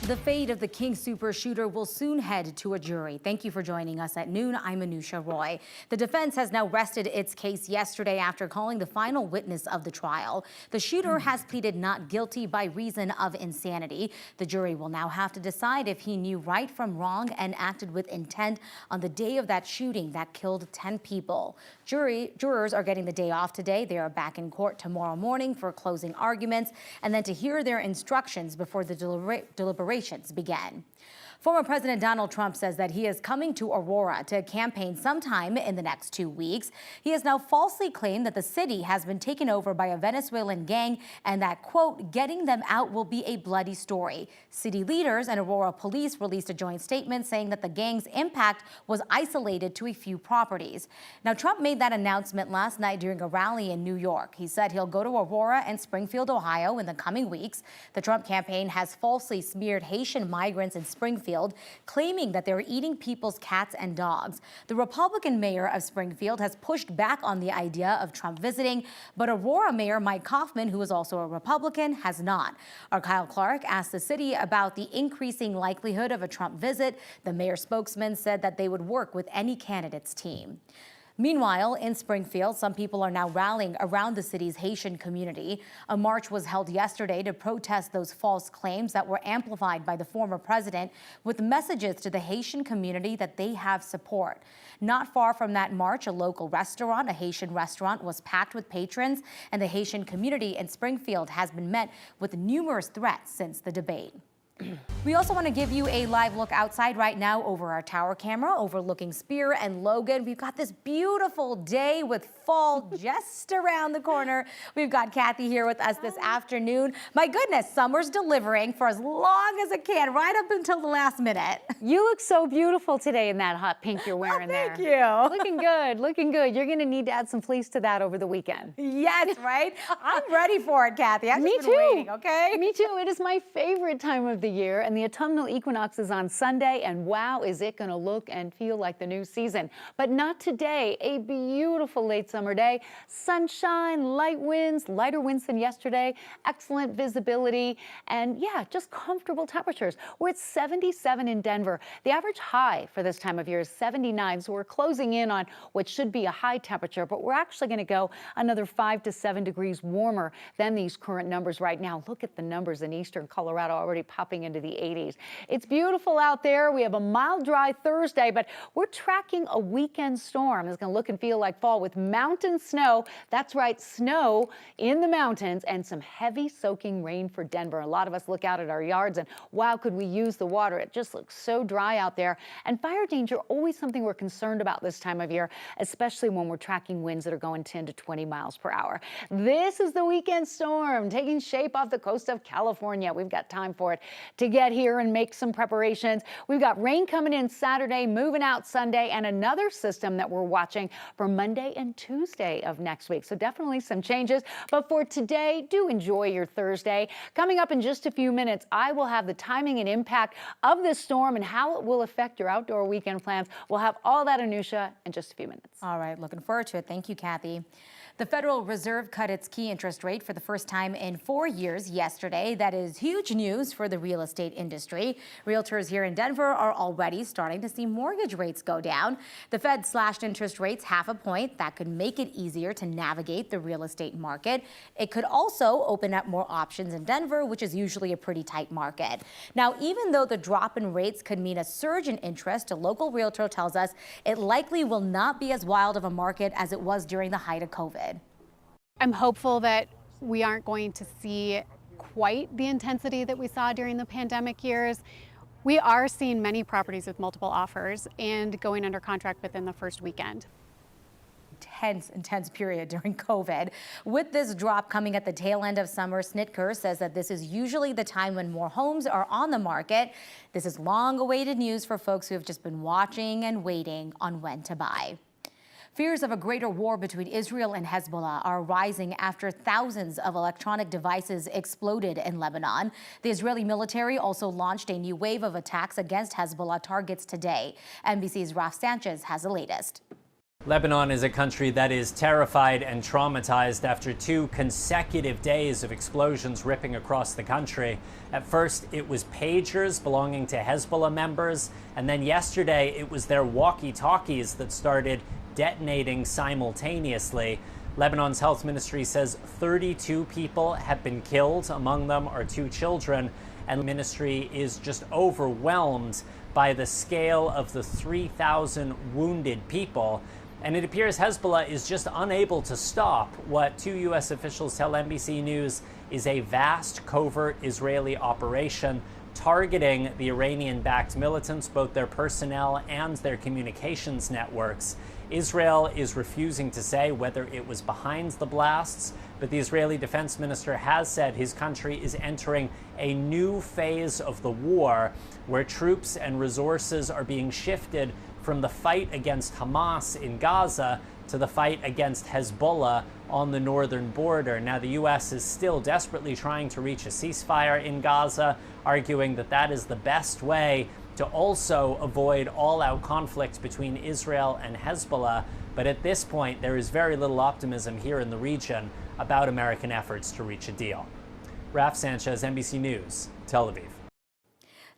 The fate of the King Soopers shooter will soon head to a jury. Thank you for joining us at noon. I'm Anusha Roy. The defense has now rested its case yesterday after calling the final witness of the trial. The shooter has pleaded not guilty by reason of insanity. The jury will now have to decide if he knew right from wrong and acted with intent on the day of that shooting that killed 10 people. Jurors are getting the day off today. They are back in court tomorrow morning for closing arguments and then to hear their instructions before the deliberations began. Former President Donald Trump says that he is coming to Aurora to campaign sometime in the next 2 weeks. He has now falsely claimed that the city has been taken over by a Venezuelan gang and that, quote, getting them out will be a bloody story. City leaders and Aurora police released a joint statement saying that the gang's impact was isolated to a few properties. Now, Trump made that announcement last night during a rally in New York. He said he'll go to Aurora and Springfield, Ohio in the coming weeks. The Trump campaign has falsely smeared Haitian migrants in Springfield, claiming that they're eating people's cats and dogs. The Republican mayor of Springfield has pushed back on the idea of Trump visiting, but Aurora Mayor Mike Kaufman, who is also a Republican, has not. Our Kyle Clark asked the city about the increasing likelihood of a Trump visit. The mayor's spokesman said that they would work with any candidate's team. Meanwhile, in Springfield, some people are now rallying around the city's Haitian community. A march was held yesterday to protest those false claims that were amplified by the former president with messages to the Haitian community that they have support. Not far from that march, a local restaurant, a Haitian restaurant, was packed with patrons, and the Haitian community in Springfield has been met with numerous threats since the debate. We also want to give you a live look outside right now over our tower camera overlooking Spear and Logan. We've got this beautiful day with fall just around the corner. We've got Kathy here with us this afternoon. My goodness, summer's delivering for as long as it can, right up until the last minute. You look so beautiful today in that hot pink you're wearing Thank there. you. Looking good, looking good. You're going to need to add some fleece to that over the weekend. Yes, right? I'm ready for it, Kathy. I've just been waiting, okay? Me too. It is my favorite time of the year, and the autumnal equinox is on Sunday, and wow, is it going to look and feel like the new season. But not today. A beautiful late summer day. Sunshine, light winds, lighter winds than yesterday, excellent visibility, and yeah, just comfortable temperatures. We're at 77 in Denver. The average high for this time of year is 79, so we're closing in on what should be a high temperature, but we're actually going to go another 5 to 7 degrees warmer than these current numbers right now. Look at the numbers in eastern Colorado already popping into the 80s. It's beautiful out there. We have a mild, dry Thursday, but we're tracking a weekend storm. It's going to look and feel like fall with mountain snow. That's right, snow in the mountains and some heavy soaking rain for Denver. A lot of us look out at our yards and wow, could we use the water? It just looks so dry out there. And fire danger, always something we're concerned about this time of year, especially when we're tracking winds that are going 10 to 20 miles per hour. This is the weekend storm taking shape off the coast of California. We've got time for it to get here and make some preparations. We've got rain coming in Saturday, moving out Sunday, and another system that we're watching for Monday and Tuesday of next week. So definitely some changes. But for today, do enjoy your Thursday. Coming up in just a few minutes, I will have the timing and impact of this storm and how it will affect your outdoor weekend plans. We'll have all that, Anusha, in just a few minutes. All right, looking forward to it. Thank you, Kathy. The Federal Reserve cut its key interest rate for the first time in 4 years yesterday. That is huge news for the real estate industry. Realtors here in Denver are already starting to see mortgage rates go down. The Fed slashed interest rates 0.5 point. That could make it easier to navigate the real estate market. It could also open up more options in Denver, which is usually a pretty tight market. Now, even though the drop in rates could mean a surge in interest, a local realtor tells us it likely will not be as wild of a market as it was during the height of COVID. I'm hopeful that we aren't going to see quite the intensity that we saw during the pandemic years. We are seeing many properties with multiple offers and going under contract within the first weekend. Intense period during COVID. With this drop coming at the tail end of summer, Snitker says that this is usually the time when more homes are on the market. This is long-awaited news for folks who have just been watching and waiting on when to buy. Fears of a greater war between Israel and Hezbollah are rising after thousands of electronic devices exploded in Lebanon. The Israeli military also launched a new wave of attacks against Hezbollah targets today. NBC's Raf Sanchez has the latest. Lebanon is a country that is terrified and traumatized after 2 consecutive days of explosions ripping across the country. At first, it was pagers belonging to Hezbollah members, and then yesterday it was their walkie-talkies that started detonating simultaneously. Lebanon's health ministry says 32 people have been killed. Among them are 2 children, and the ministry is just overwhelmed by the scale of the 3,000 wounded people. And it appears Hezbollah is just unable to stop what 2 U.S. officials tell NBC News is a vast covert Israeli operation targeting the Iranian-backed militants, both their personnel and their communications networks. Israel is refusing to say whether it was behind the blasts, but the Israeli defense minister has said his country is entering a new phase of the war where troops and resources are being shifted from the fight against Hamas in Gaza to the fight against Hezbollah on the northern border. Now, the U.S. is still desperately trying to reach a ceasefire in Gaza, arguing that that is the best way to also avoid all-out conflict between Israel and Hezbollah. But at this point, there is very little optimism here in the region about American efforts to reach a deal. Raf Sanchez, NBC News, Tel Aviv.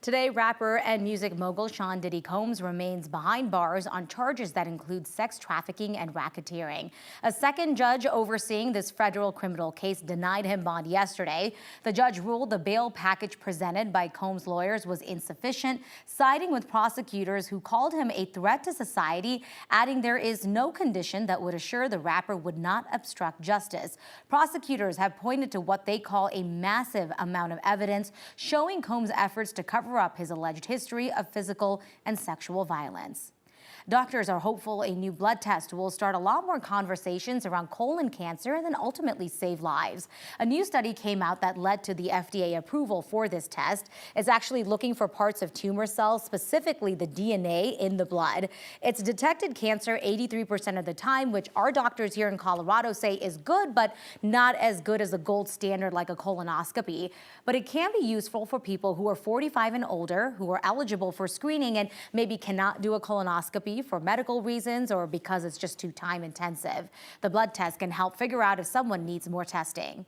Today, rapper and music mogul Sean Diddy Combs remains behind bars on charges that include sex trafficking and racketeering. A second judge overseeing this federal criminal case denied him bond yesterday. The judge ruled the bail package presented by Combs' lawyers was insufficient, siding with prosecutors who called him a threat to society, adding there is no condition that would assure the rapper would not obstruct justice. Prosecutors have pointed to what they call a massive amount of evidence showing Combs' efforts to cover up his alleged history of physical and sexual violence. Doctors are hopeful a new blood test will start a lot more conversations around colon cancer and then ultimately save lives. A new study came out that led to the FDA approval for this test. It's actually looking for parts of tumor cells, specifically the DNA in the blood. It's detected cancer 83% of the time, which our doctors here in Colorado say is good, but not as good as a gold standard like a colonoscopy. But it can be useful for people who are 45 and older, who are eligible for screening and maybe cannot do a colonoscopy for medical reasons or because it's just too time intensive. The blood test can help figure out if someone needs more testing.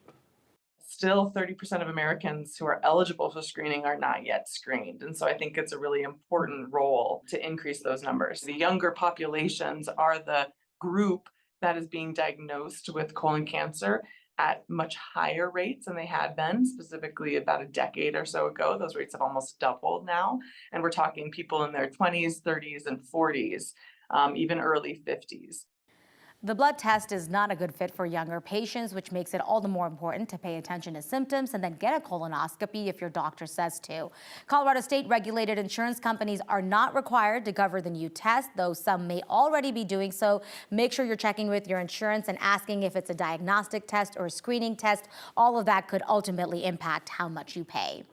Still 30% of Americans who are eligible for screening are not yet screened. And so I think it's a really important role to increase those numbers. The younger populations are the group that is being diagnosed with colon cancer at much higher rates than they had been, specifically about a decade or so ago. Those rates have almost doubled now. And we're talking people in their 20s, 30s, and 40s, even early 50s. The blood test is not a good fit for younger patients, which makes it all the more important to pay attention to symptoms and then get a colonoscopy if your doctor says to. Colorado state-regulated insurance companies are not required to cover the new test, though some may already be doing so. Make sure you're checking with your insurance and asking if it's a diagnostic test or a screening test. All of that could ultimately impact how much you pay.